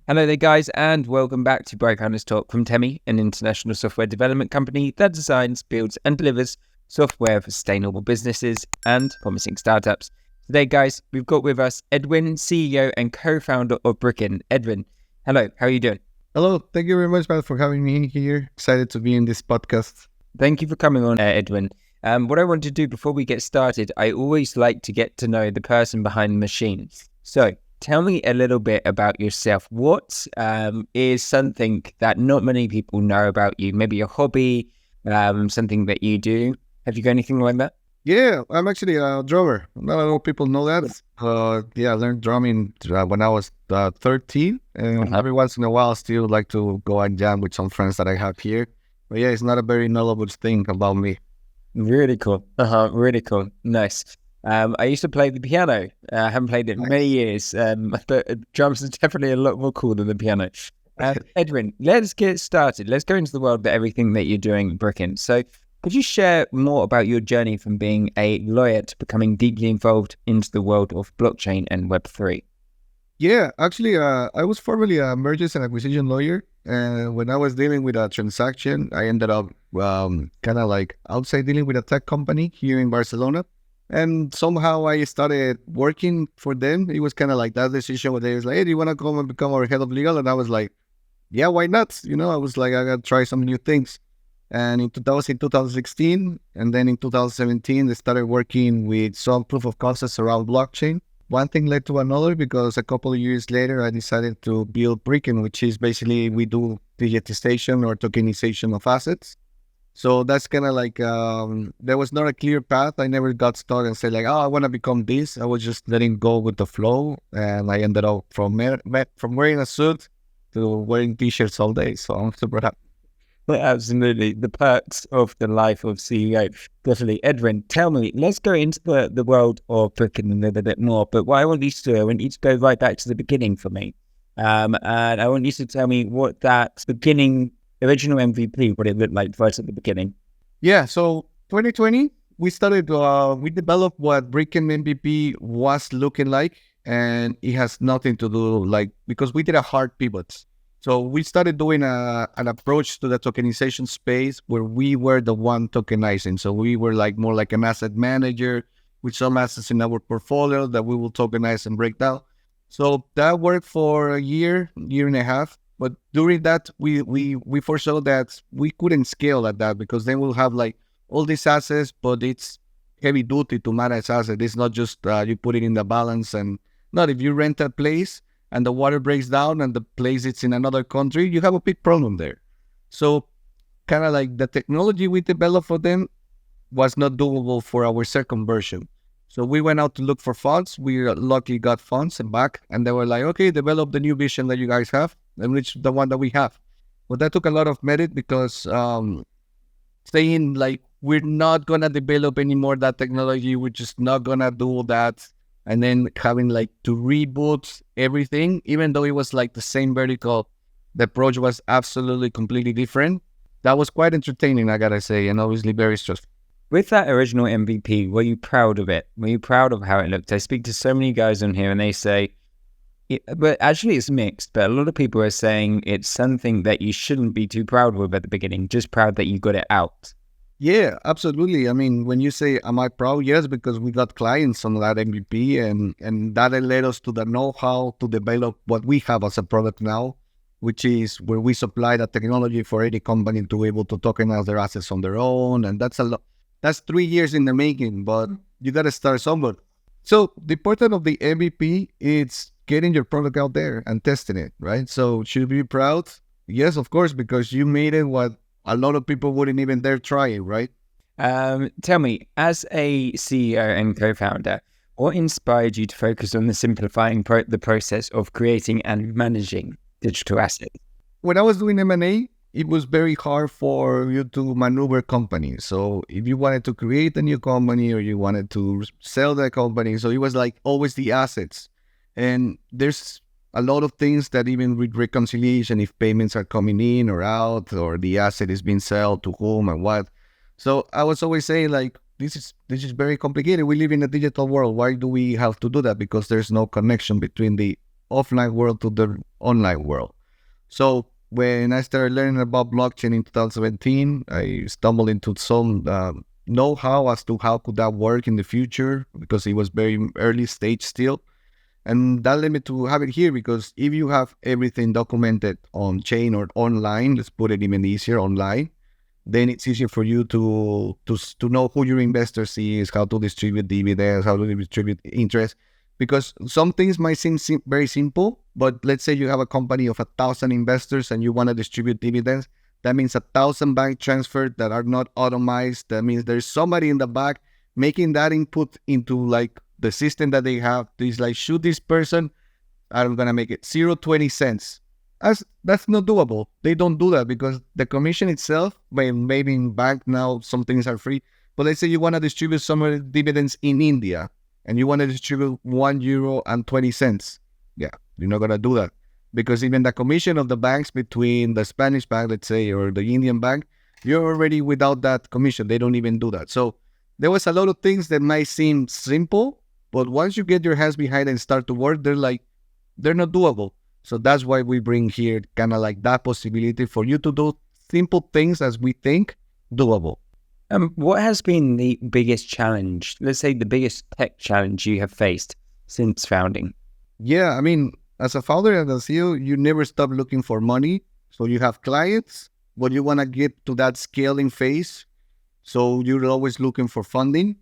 Hello there, guys, and welcome back to Brickin Talk from Temi, an international software development company that designs, builds, and delivers software for sustainable businesses and promising startups. Today, guys, we've got with us Edwin, CEO and co-founder of Brickin. Edwin, hello, how are you doing? Hello, thank you very much, Matt, for having me here. Excited to be in this podcast. Thank you for coming on, Edwin. What I want to do before we get started, I always like to get to know the person behind the machine. So, tell me a little bit about yourself. What is something that not many people know about you? Maybe a hobby, something that you do. Have you got anything like that? Yeah, I'm actually a drummer. Not a lot of people know that. I learned drumming when I was 13. And every once in a while, I still like to go and jam with some friends that I have here. But yeah, it's not a very knowledgeable thing about me. Really cool. Really cool. Nice. I used to play the piano. I haven't played it in many years, but drums is definitely a lot more cool than the piano. Edwin, let's get started. Let's go into the world of everything that you're doing at Brickin. So could you share more about your journey from being a lawyer to becoming deeply involved into the world of blockchain and Web3? Yeah, actually, I was formerly a mergers and acquisition lawyer. And when I was dealing with a transaction, I ended up kind of like outside dealing with a tech company here in Barcelona. And somehow I started working for them. It was kind of like that decision where they was like, hey, do you want to come and become our head of legal? And I was like, yeah, why not? I was like, I got to try some new things. And in 2016, and then in 2017, they started working with some proof of concepts around blockchain. One thing led to another because a couple of years later, I decided to build Brickin, which is basically we do digitization or tokenization of assets. So that's kind of like, there was not a clear path. I never got stuck and said like, oh, I want to become this. I was just letting go with the flow. And I ended up from wearing a suit to wearing t-shirts all day. So I'm super happy. Absolutely. The perks of the life of CEO. Definitely. Edwin, tell me, let's go into the world of Brickin a little bit more. But what I want you to do, I want you to go right back to the beginning for me. And I want you to tell me what that beginning original MVP, what it looked like right at the beginning. Yeah, so 2020, we started, we developed what Brickin MVP was looking like, and it has nothing to do because we did a hard pivot. So we started doing an approach to the tokenization space where we were the one tokenizing. So we were more like an asset manager with some assets in our portfolio that we will tokenize and break down. So that worked for a year and a half. But during that, we foresaw that we couldn't scale at that because then we'll have all these assets, but it's heavy duty to manage assets. It's not just you put it in the balance and not if you rent a place and the water breaks down and the place it's in another country, you have a big problem there. So kind of like the technology we developed for them was not doable for our second version. So we went out to look for funds. We luckily got funds and back, and they were like, okay, develop the new vision that you guys have and reach the one that we have. But that took a lot of merit because saying we're not going to develop anymore that technology, we're just not going to do that. And then having to reboot everything, even though it was the same vertical, the approach was absolutely completely different. That was quite entertaining, I gotta say, and obviously very stressful. With that original MVP, were you proud of it? Were you proud of how it looked? I speak to so many guys on here and they say, but actually it's mixed, but a lot of people are saying it's something that you shouldn't be too proud of at the beginning, just proud that you got it out. Yeah, absolutely. I mean, when you say, am I proud? Yes, because we got clients on that MVP and that led us to the know-how to develop what we have as a product now, which is where we supply the technology for any company to be able to tokenize their assets on their own. And that's a lot. That's 3 years in the making, but you got to start somewhere. So the important of the MVP is getting your product out there and testing it, right? So should you be proud? Yes, of course, because you made it what a lot of people wouldn't even dare try it, right? Tell me, as a CEO and co-founder, what inspired you to focus on the simplifying the process of creating and managing digital assets? When I was doing M&A, it was very hard for you to maneuver companies. So if you wanted to create a new company or you wanted to sell the company, so it was always the assets. And there's a lot of things that even with reconciliation, if payments are coming in or out, or the asset is being sold to whom and what. So I was always saying this is very complicated. We live in a digital world. Why do we have to do that? Because there's no connection between the offline world to the online world. So when I started learning about blockchain in 2017, I stumbled into some know-how as to how could that work in the future because it was very early stage still. And that led me to have it here because if you have everything documented on chain or online, let's put it even easier online, then it's easier for you to know who your investors is, how to distribute dividends, how to distribute interest. Because some things might seem very simple, but let's say you have a company of 1,000 investors and you want to distribute dividends. That means 1,000 bank transfers that are not automized. That means there's somebody in the back making that input into like the system that they have. It's like, shoot this person, I'm gonna make it 0.20. That's not doable. They don't do that because the commission itself, maybe in bank now some things are free. But let's say you want to distribute some dividends in India and you want to distribute €1.20. Yeah, you're not gonna do that because even the commission of the banks between the Spanish bank, let's say, or the Indian bank, you're already without that commission. They don't even do that. So there was a lot of things that might seem simple, but once you get your hands behind and start to work, they're not doable. So that's why we bring here kind of like that possibility for you to do simple things as we think doable. What has been the biggest challenge, let's say the biggest tech challenge you have faced since founding? Yeah, I mean, as a founder and a CEO, you never stop looking for money. So you have clients, but you want to get to that scaling phase. So you're always looking for funding.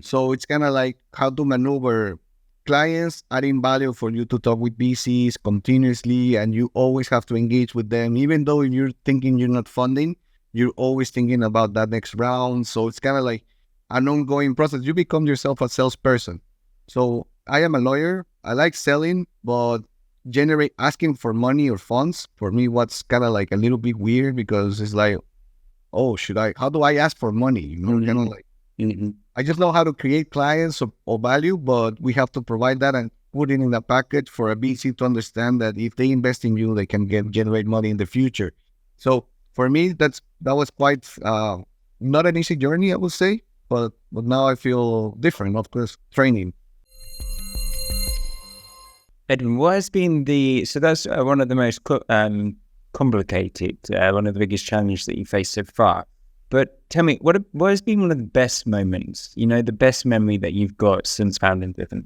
So it's kind of like how to maneuver clients adding value for you to talk with VCs continuously, and you always have to engage with them. Even though you're thinking you're not funding, you're always thinking about that next round. So it's kind of like an ongoing process. You become yourself a salesperson. So I am a lawyer. I like selling, but asking for money or funds, for me, what's kind of like a little bit weird because it's like, oh, how do I ask for money? You know, kind of like, I just know how to create clients or value, but we have to provide that and put it in the package for a VC to understand that if they invest in you, they can generate money in the future. So for me, that was quite not an easy journey, I would say, but now I feel different, of course, training. Edwin, what has been so that's one of the most complicated, one of the biggest challenges that you faced so far. But tell me, what has been one of the best moments, the best memory that you've got since founding Brickin?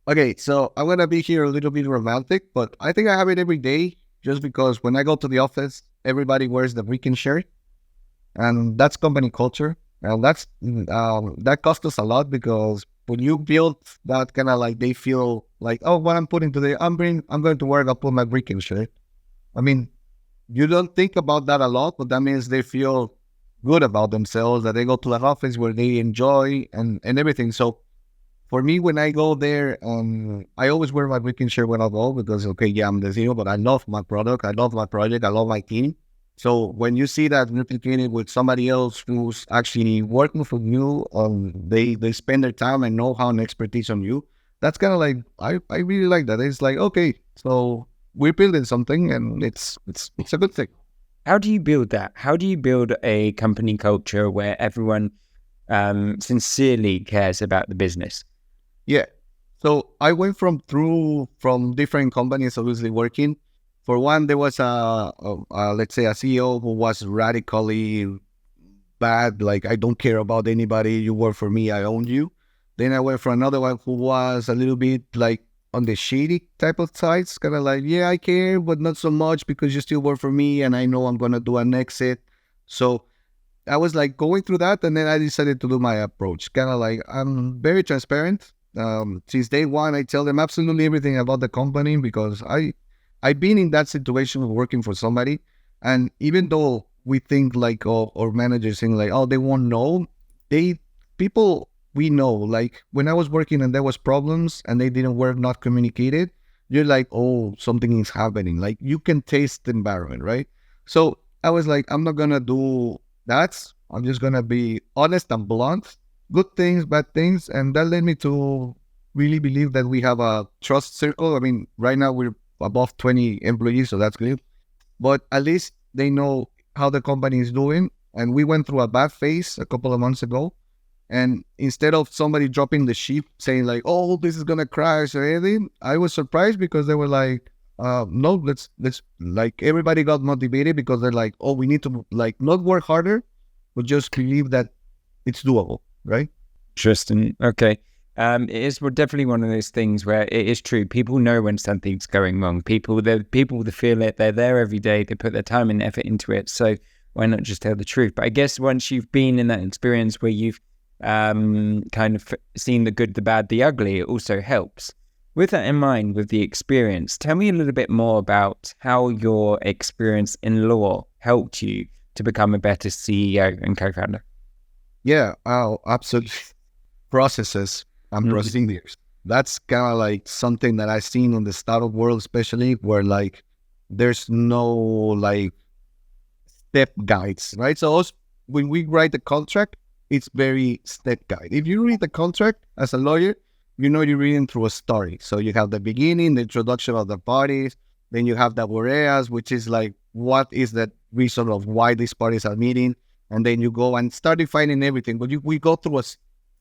Okay, so I'm going to be here a little bit romantic, but I think I have it every day just because when I go to the office, everybody wears the Brickin shirt, and that's company culture. And that cost us a lot because when you build that kind of like, they feel like, oh, what I'm putting today, I'm going to work, I'll put my Brickin shirt. I mean, you don't think about that a lot, but that means they feel good about themselves, that they go to an office where they enjoy and everything. So for me, when I go there, I always wear my Brickin shirt when I go because, okay, yeah, I'm the CEO, but I love my product, I love my project, I love my team. So when you see that replicated with somebody else who's actually working for you, they spend their time and know-how and expertise on you, that's kind of like, I really like that. It's like, okay, so we're building something and it's a good thing. How do you build that? How do you build a company culture where everyone sincerely cares about the business? Yeah. So I went from different companies, obviously working. For one, there was let's say a CEO who was radically bad. Like, I don't care about anybody. You work for me, I own you. Then I went for another one who was a little bit like on the shady type of sides, kind of like, yeah, I care, but not so much because you still work for me and I know I'm going to do an exit. So I was like going through that, and then I decided to do my approach. Kind of like, I'm very transparent. Since day one, I tell them absolutely everything about the company because I've been in that situation of working for somebody. And even though we think like, or managers think like, oh, they won't know, people we know, like when I was working and there was problems and they didn't work, not communicated, you're like, oh, something is happening. Like, you can taste the environment, right? So I was like, I'm not going to do that. I'm just going to be honest and blunt, good things, bad things. And that led me to really believe that we have a trust circle. I mean, right now we're above 20 employees, so that's good. But at least they know how the company is doing. And we went through a bad phase a couple of months ago. And instead of somebody dropping the ship saying like, oh, this is gonna crash or anything, I was surprised because they were like, no, let's like everybody got motivated because they're like, oh, we need to like not work harder, but just believe that it's doable, right? Interesting. Okay. It is definitely one of those things where it is true. People know when something's going wrong. People that feel it. They're there every day. They put their time and effort into it. So why not just tell the truth? But I guess once you've been in that experience where you've kind of seen the good, the bad, the ugly, it also helps. With that in mind, with the experience, tell me a little bit more about how your experience in law helped you to become a better CEO and co-founder. Yeah, oh, absolutely. Processes and procedures. That's kind of like something that I've seen in the startup world, especially where like there's no like step guides, right? So when we write the contract, it's very step guide. If you read the contract as a lawyer, you know you're reading through a story. So you have the beginning, the introduction of the parties, then you have the whereas, which is like what is the reason of why these parties are meeting, and then you go and start defining everything. But we go through a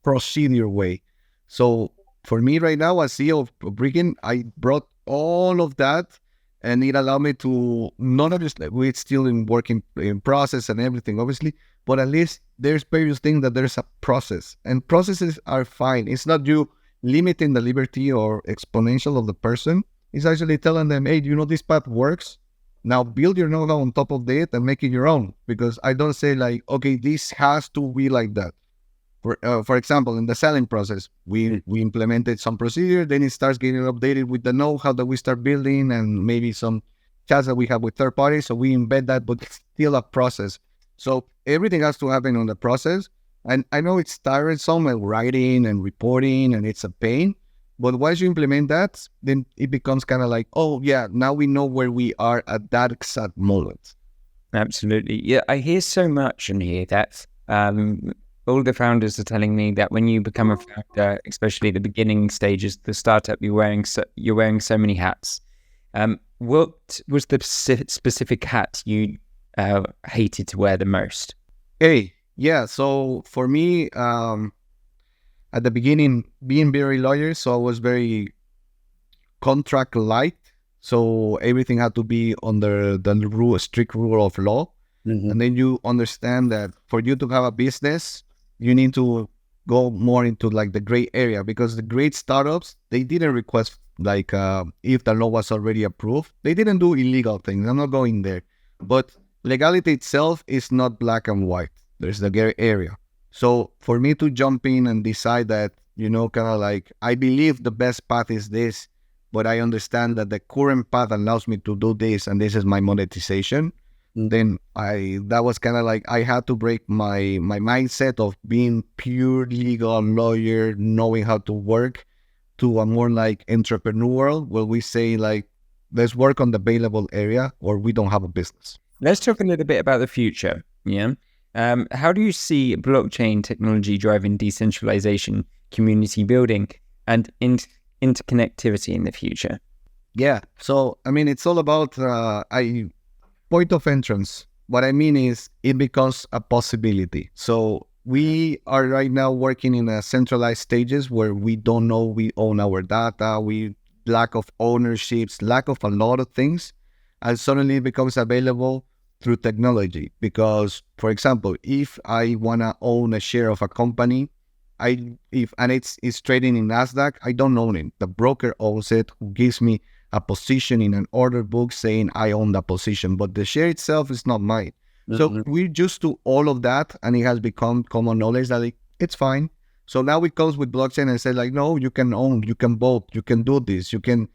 procedure way. So for me right now, as CEO of Brickin, I brought all of that, and it allowed me to not just we're still in working in process and everything, obviously, but at least there's various things that there's a process, and processes are fine. It's not you limiting the liberty or exponential of the person. It's actually telling them, hey, you know, this path works. Now build your know-how on top of it and make it your own. Because I don't say like, okay, this has to be like that. For example, in the selling process, we implemented some procedure, then it starts getting updated with the know-how that we start building and maybe some chats that we have with third parties. So we embed that, but it's still a process. So everything has to happen on the process. And I know it's tiresome and writing and reporting and it's a pain, but once you implement that, then it becomes kind of like, oh yeah, now we know where we are at that exact moment. Absolutely. Yeah, I hear so much in here that all the founders are telling me that when you become a founder, especially the beginning stages, the startup, you're wearing so many hats. What was the specific hat you hated to wear the most? Hey, yeah. So for me, at the beginning, being very lawyer, so I was very contract light. So everything had to be under the strict rule of law. And then you understand that for you to have a business, you need to go more into like the gray area, because the great startups, they didn't request like if the law was already approved. They didn't do illegal things. I'm not going there. But legality itself is not black and white. There's the gray area. So for me to jump in and decide that, you know, kind of like, I believe the best path is this, but I understand that the current path allows me to do this, and this is my monetization. Then that was kind of like, I had to break my mindset of being pure legal lawyer, knowing how to work, to a more like entrepreneurial, where we say like, let's work on the available area or we don't have a business. Let's talk a little bit about the future. Yeah. How do you see blockchain technology driving decentralization, community building, and interconnectivity in the future? Yeah. So, I mean, it's all about point of entrance. What I mean is it becomes a possibility. So we are right now working in a centralized stages where we don't know we own our data, we lack of ownerships, lack of a lot of things, and suddenly it becomes available through technology. Because, for example, if I wanna own a share of a company, and it's trading in Nasdaq, I don't own it. The broker owns it, who gives me a position in an order book saying I own that position, but the share itself is not mine. So we're used to all of that, and it has become common knowledge that it's fine. So now it comes with blockchain and say like, no, you can own, you can vote, you can do this, you can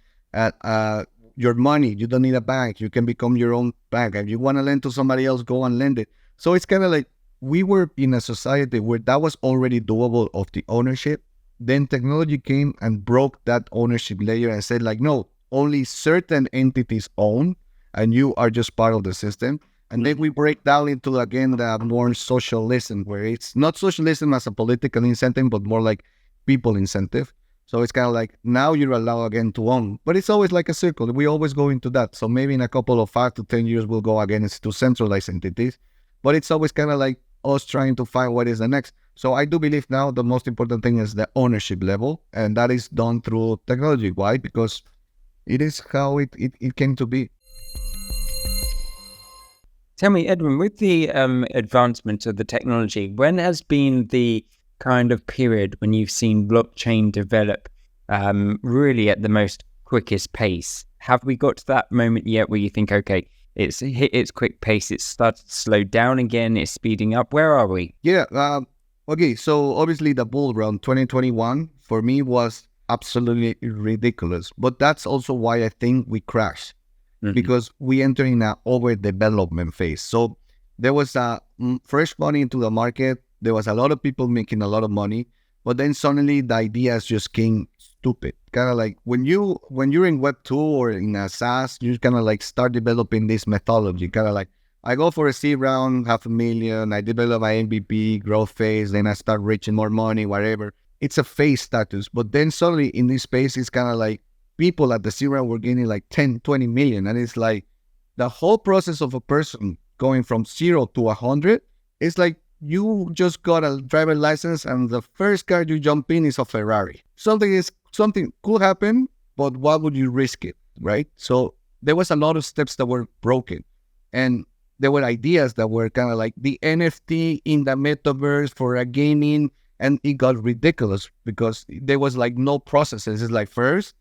your money, you don't need a bank, you can become your own bank. If you want to lend to somebody else, go and lend it. So it's kind of like we were in a society where that was already doable of the ownership. Then technology came and broke that ownership layer and said like, no, only certain entities own, and you are just part of the system. And then we break down into, again, the more socialism, where it's not socialism as a political incentive, but more like people incentive. So it's kind of like, now you're allowed again to own. But it's always like a circle. We always go into that. So maybe in a couple of 5 to 10 years, we'll go again to centralized entities. But it's always kind of like us trying to find what is the next. So I do believe now the most important thing is the ownership level, and that is done through technology. Why? Because it is how it came to be. Tell me, Edwin, with the advancement of the technology, when has been the kind of period when you've seen blockchain develop really at the most quickest pace? Have we got to that moment yet where you think, okay, it's hit its quick pace, it's started to slow down again, it's speeding up? Where are we? Yeah. Okay. So obviously the bull run 2021 for me was absolutely ridiculous, but that's also why I think we crashed. Because we enter in an overdevelopment phase. So there was fresh money into the market. There was a lot of people making a lot of money, but then suddenly the ideas just came stupid. Kind of like when you're in Web2 or in a SaaS, you kind of like start developing this methodology. Kind of like I go for a seed round, 500,000, I develop my MVP, growth phase, then I start reaching more money, whatever. It's a phase status. But then suddenly in this space, it's kind of like people at the zero were getting like 10, 20 million. And it's like the whole process of a person going from 0 to 100, it's like you just got a driver license and the first car you jump in is a Ferrari. Something could happen, but why would you risk it, right? So there was a lot of steps that were broken. And there were ideas that were kind of like the NFT in the metaverse for a gaming, and it got ridiculous because there was like no processes. It's like first,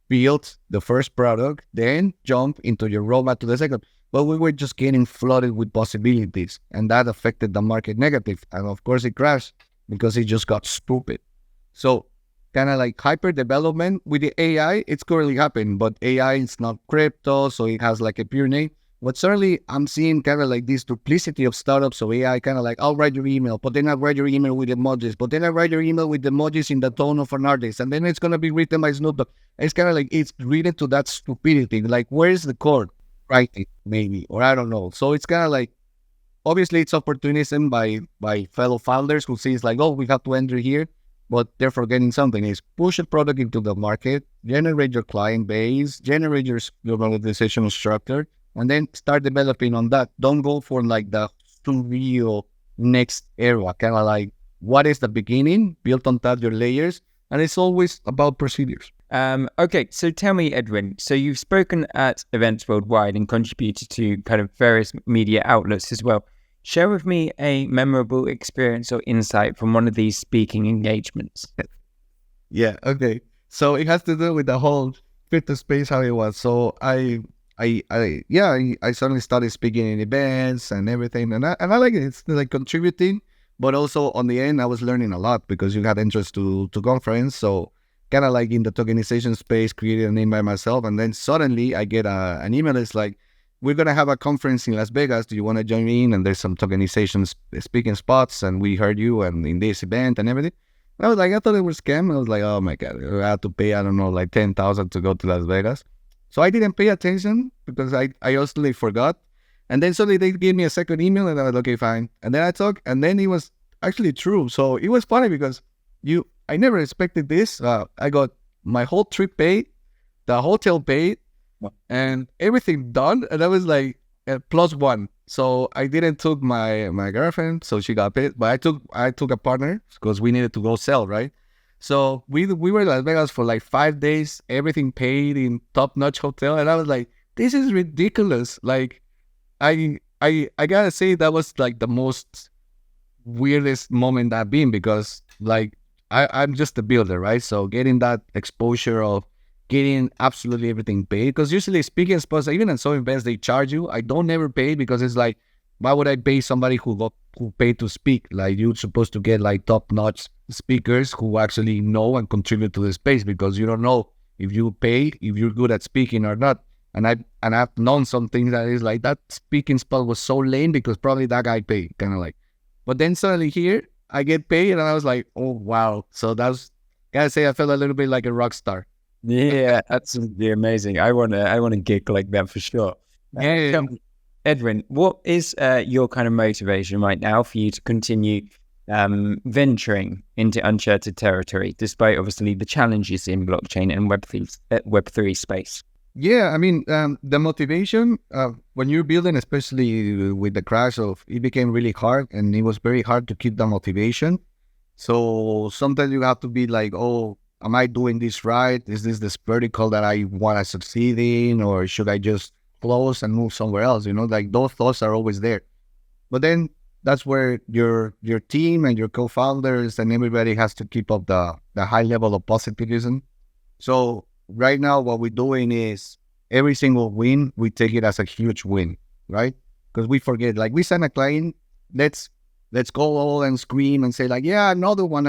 build the first product, then jump into your roadmap to the second. But we were just getting flooded with possibilities, and that affected the market negative. And of course, it crashed because it just got stupid. So, kind of like hyper development with the AI, it's currently happening, but AI is not crypto, so it has like a pure name. But certainly, I'm seeing kind of like this duplicity of startups. So AI kind of like, I'll write your email, but then I'll write your email with emojis, but then I write your email with emojis in the tone of an artist, and then it's going to be written by Snoop Dogg. It's kind of like, it's written to that stupidity. Like, where's the code? Writing, maybe, or I don't know. So it's kind of like, obviously, it's opportunism by fellow founders who sees like, oh, we have to enter here, but they're forgetting something. Is push a product into the market, generate your client base, generate your organizational structure, and then start developing on that. Don't go for like the surreal next era. Kind of like, what is the beginning? Build on top your layers. And it's always about procedures. Okay, so tell me, Edwin, so you've spoken at events worldwide and contributed to kind of various media outlets as well. Share with me a memorable experience or insight from one of these speaking engagements. Yeah, okay. So it has to do with the whole crypto space, how it was. So I suddenly started speaking in events and everything, and I like it. It's like contributing, but also on the end, I was learning a lot because you had interest to conference. So kind of like in the tokenization space, created a name by myself, and then suddenly I get an email. It's like, we're gonna have a conference in Las Vegas. Do you want to join me in? And there's some tokenization speaking spots, and we heard you and in this event and everything. And I was like, I thought it was scam. I was like, oh my god, I had to pay, I don't know, like 10,000 to go to Las Vegas. So I didn't pay attention because I honestly forgot. And then suddenly they gave me a second email and I was like, okay, fine. And then I talked, and then it was actually true. So it was funny because I never expected this. I got my whole trip paid, the hotel paid, and everything done. And I was like, +1. So I didn't took my girlfriend, so she got paid. But I took a partner because we needed to go sell, right? So we were in Las Vegas for like 5 days, everything paid in top-notch hotel. And I was like, this is ridiculous. Like, I gotta say that was like the most weirdest moment I've been, because like I'm just a builder, right? So getting that exposure of getting absolutely everything paid, because usually speaking spots, even in some events, they charge you. I don't ever pay because it's like, why would I pay somebody who paid to speak? Like, you're supposed to get like top-notch speakers who actually know and contribute to the space, because you don't know if you pay, if you're good at speaking or not. And I've known some things that is like, that speaking spot was so lame because probably that guy paid, kind of like. But then suddenly here, I get paid, and I was like, oh wow. So gotta say, I felt a little bit like a rock star. Yeah, absolutely amazing. I want a gig like that for sure. Yeah. Edwin, what is your kind of motivation right now for you to continue venturing into uncharted territory, despite obviously the challenges in blockchain and Web3 space? Yeah, I mean, the motivation when you're building, especially with the crash of, it became really hard, and it was very hard to keep the motivation. So sometimes you have to be like, oh, am I doing this right? Is this the vertical that I want to succeed in? Or should I just close and move somewhere else? Like those thoughts are always there. But then that's where your team and your co-founders and everybody has to keep up the high level of positivism. So right now, what we're doing is every single win, we take it as a huge win, right? Because we forget, like we sign a client, let's go all and scream and say like, yeah, another one,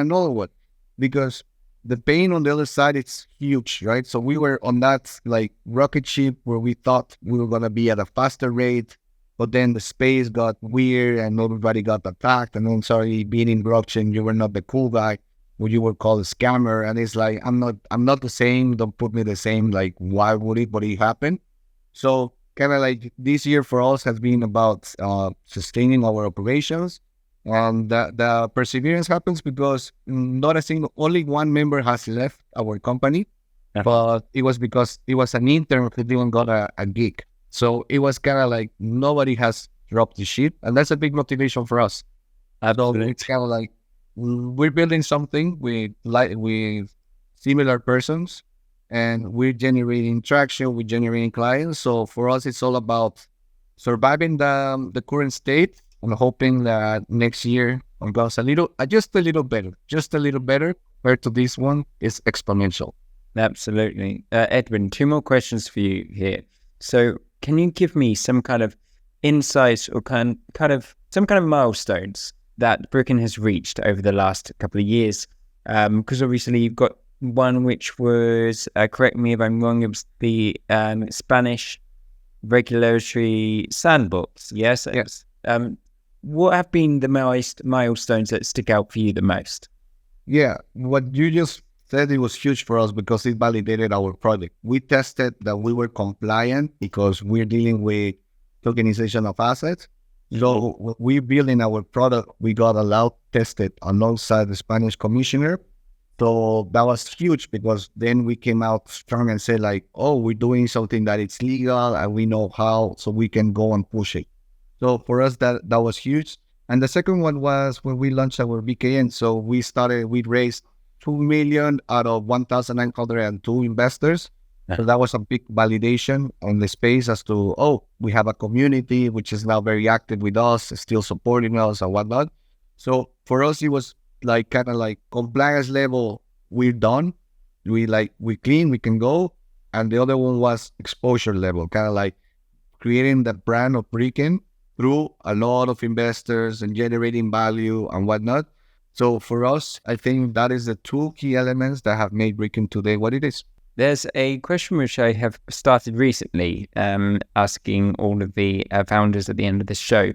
because the pain on the other side, it's huge, right? So we were on that like rocket ship where we thought we were gonna be at a faster rate, but then the space got weird and everybody got attacked, and then sorry, being in blockchain, you were not the cool guy, or you were called a scammer, and it's like I'm not the same. Don't put me the same. Like why would it? But it happened. So kind of like this year for us has been about sustaining our operations. And the perseverance happens because not a single, only one member has left our company, but it was because it was an intern who didn't got a gig. So it was kind of like nobody has dropped the ship, and that's a big motivation for us. So it's kind of like we're building something with similar persons, and we're generating traction, we're generating clients. So for us, it's all about surviving the current state and hoping that next year goes just a little better compared to this one is exponential. Absolutely. Edwin, two more questions for you here. So can you give me some kind of insights or kind of some kind of milestones that Brickin has reached over the last couple of years? Because obviously you've got one which was, correct me if I'm wrong, it was the Spanish regulatory sandbox. Yes? Yes. What have been the milestones that stick out for you the most? Yeah, what you just said, it was huge for us because it validated our product. We tested that we were compliant because we're dealing with tokenization of assets. So when we building our product, we got allowed tested alongside the Spanish commissioner. So that was huge because then we came out strong and said like, oh, we're doing something that it's legal and we know how, so we can go and push it. So for us, that was huge. And the second one was when we launched our VKN. So we raised 2 million out of 1,902 investors. So that was a big validation on the space as to, oh, we have a community which is now very active with us, still supporting us and whatnot. So for us, it was like kind of like compliance level, we're done. We clean, we can go. And the other one was exposure level, kind of like creating the brand of Brickin through a lot of investors and generating value and whatnot. So for us, I think that is the two key elements that have made Brickin today what it is. There's a question which I have started recently, asking all of the founders at the end of the show.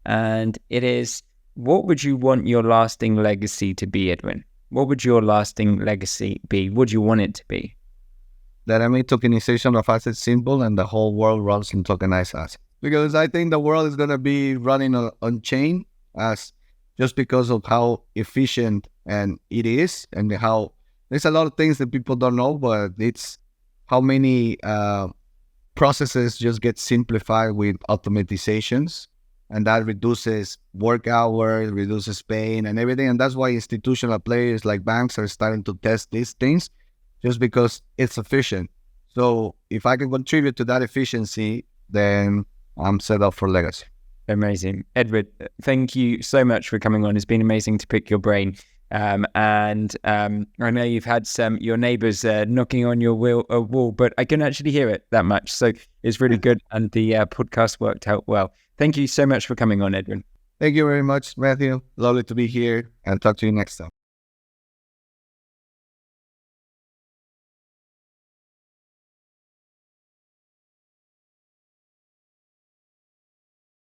And it is, what would you want your lasting legacy to be, Edwin? What would your lasting legacy be? What do you want it to be? That I made tokenization of assets simple and the whole world runs in tokenized assets. Because I think the world is going to be running on chain as just because of how efficient and it is, and how there's a lot of things that people don't know, but it's how many processes just get simplified with automatizations, and that reduces work hours, reduces pain and everything. And that's why institutional players like banks are starting to test these things just because it's efficient. So if I can contribute to that efficiency, then I'm set up for legacy. Amazing. Edwin, thank you so much for coming on. It's been amazing to pick your brain. And I know you've had your neighbors knocking on your wall, but I can actually hear it that much. So it's really good. And the podcast worked out well. Thank you so much for coming on, Edwin. Thank you very much, Matthew. Lovely to be here, and talk to you next time.